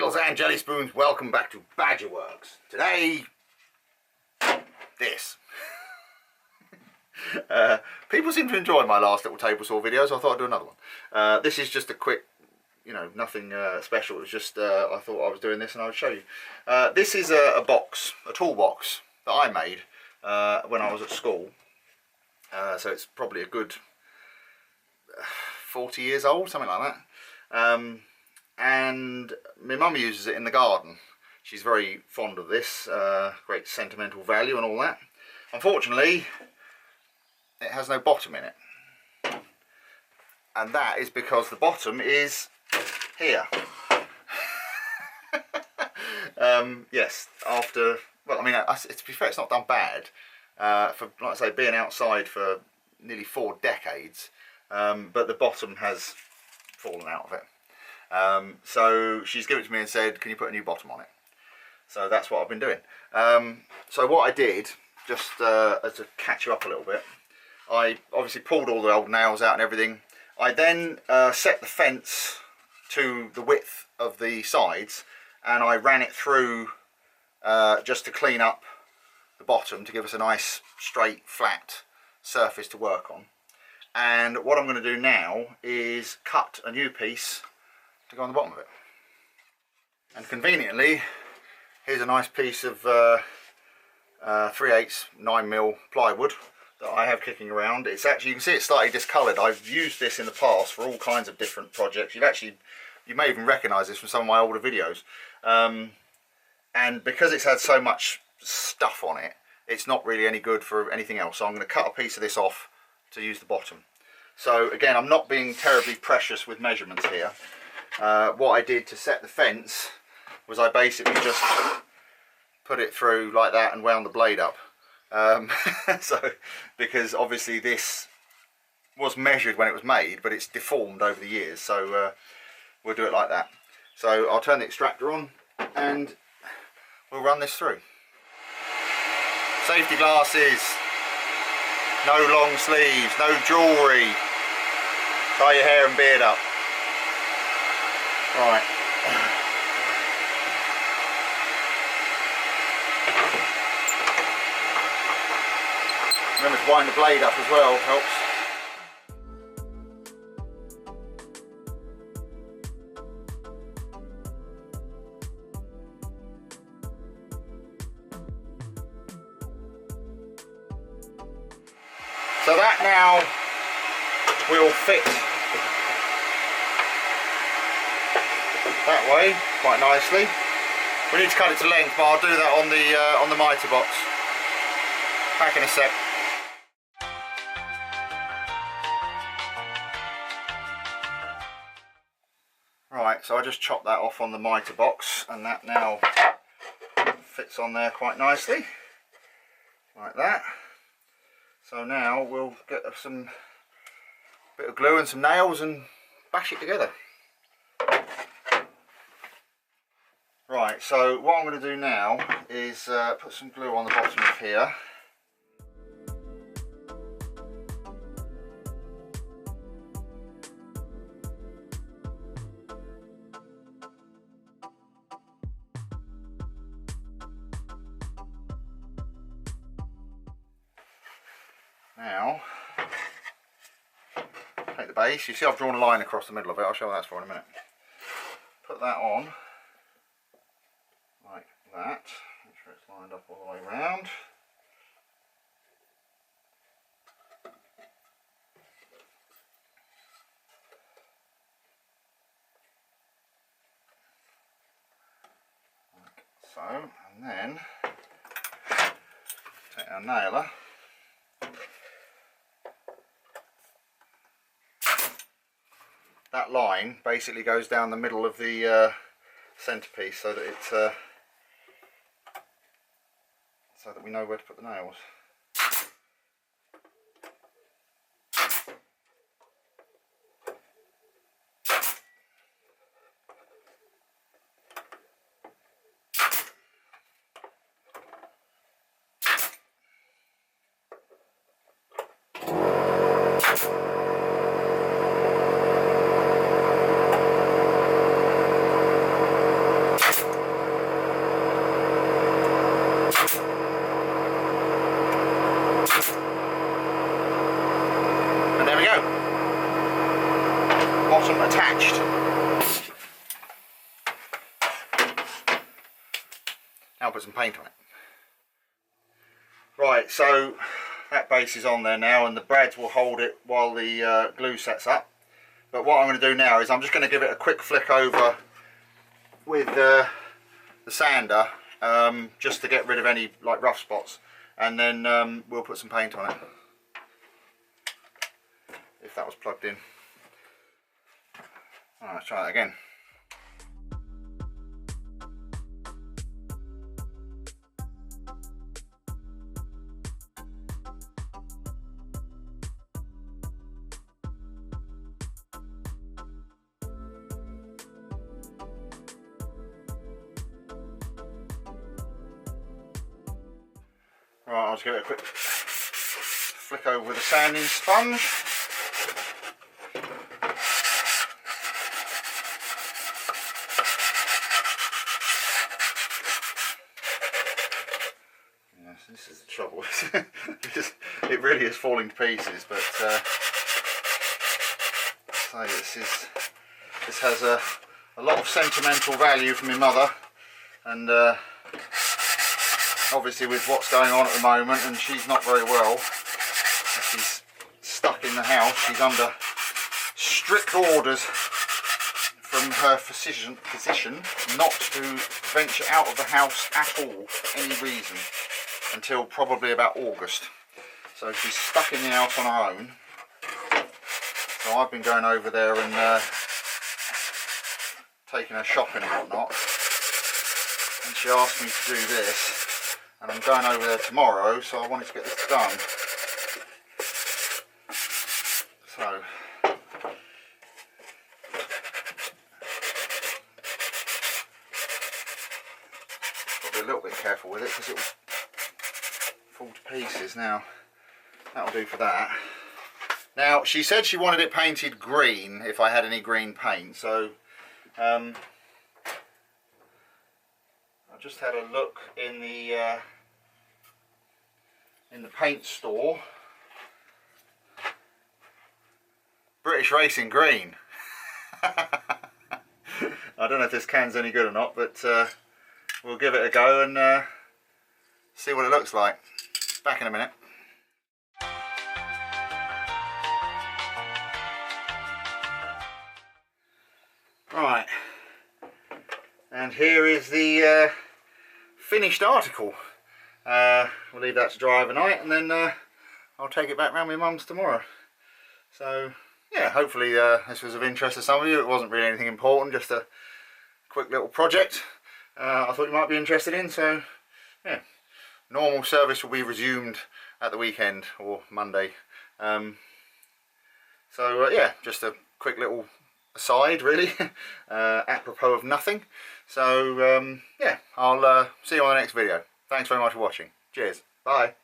Pickles and jelly spoons, welcome back to Badgerworks. Today, this. People seem to enjoy my last little table saw video, so I thought I'd do another one. This is just a quick, nothing special. It was just, I thought I was doing this and I would show you. This is a box, a toolbox that I made when I was at school. So it's probably a good 40 years old, something like that. And my mum uses it in the garden. She's very fond of this, great sentimental value and all that. Unfortunately, it has no bottom in it. And that is because the bottom is here. Yes, after, well, I mean, to be fair, it's not done bad. For, like I say, being outside for nearly 4 decades, but the bottom has fallen out of it. So she's given it to me and said, can you put a new bottom on it? So that's what I've been doing. So what I did, just to catch you up a little bit, I obviously pulled all the old nails out and everything. I then set the fence to the width of the sides, and I ran it through just to clean up the bottom to give us a nice straight flat surface to work on. And what I'm going to do now is cut a new piece to go on the bottom of it. And conveniently, here's a nice piece of 3/8 9mm plywood that I have kicking around. It's actually, you can see it's slightly discoloured. I've used this in the past for all kinds of different projects. You may even recognise this from some of my older videos. And because it's had so much stuff on it, it's not really any good for anything else. So I'm going to cut a piece of this off to use the bottom. So again, I'm not being terribly precious with measurements here. What I did to set the fence was I basically just put it through like that and wound the blade up. So, because obviously this was measured when it was made, but it's deformed over the years, so we'll do it like that. So I'll turn the extractor on and we'll run this through. Safety glasses, no long sleeves, no jewellery, tie your hair and beard up. Right. Remember to wind the blade up as well, helps. So that now will fit that way quite nicely. We need to cut it to length, but I'll do that on the mitre box. Back in a sec. Right, so I just chopped that off on the mitre box, and that now fits on there quite nicely, like that. So now we'll get some bit of glue and some nails and bash it together. Right, so what I'm going to do now is put some glue on the bottom of here. Now, take the base. You see I've drawn a line across the middle of it. I'll show you what that's for in a minute. Put that on like that. Make sure it's lined up all the way around. Like so, and then take our nailer. That line basically goes down the middle of the centerpiece, so that it's so that we know where to put the nails. bottom attached. Now I'll put some paint on it. Right, so that base is on there now, and the brads will hold it while the glue sets up. But what I'm going to do now is I'm just going to give it a quick flick over with the sander, just to get rid of any like rough spots, and then we'll put some paint on it, if that was plugged in. Alright, let's try that again. Right, I'll just give it a quick flick over with a sanding sponge. Yes, this is the trouble. It really is falling to pieces, but so this has a lot of sentimental value for my mother, and obviously with what's going on at the moment, and she's not very well, she's stuck in the house, she's under strict orders from her physician not to venture out of the house at all for any reason until probably about August. So she's stuck in the house on her own. So I've been going over there and taking her shopping and whatnot, and she asked me to do this. And I'm going over there tomorrow, so I wanted to get this done. So, got to be a little bit careful with it because it will fall to pieces. Now, that'll do for that. Now, she said she wanted it painted green if I had any green paint, so I just had a look in the paint store. British Racing Green. I don't know if this can's any good or not, but we'll give it a go and see what it looks like. Back in a minute. Right, and here is the finished article. We'll leave that to dry overnight, and then I'll take it back round my mum's tomorrow. So yeah, hopefully this was of interest to some of you. It wasn't really anything important, just a quick little project I thought you might be interested in. So yeah, normal service will be resumed at the weekend or Monday. So yeah, just a quick little aside really, apropos of nothing. So yeah, I'll see you on the next video. Thanks very much for watching. Cheers. Bye.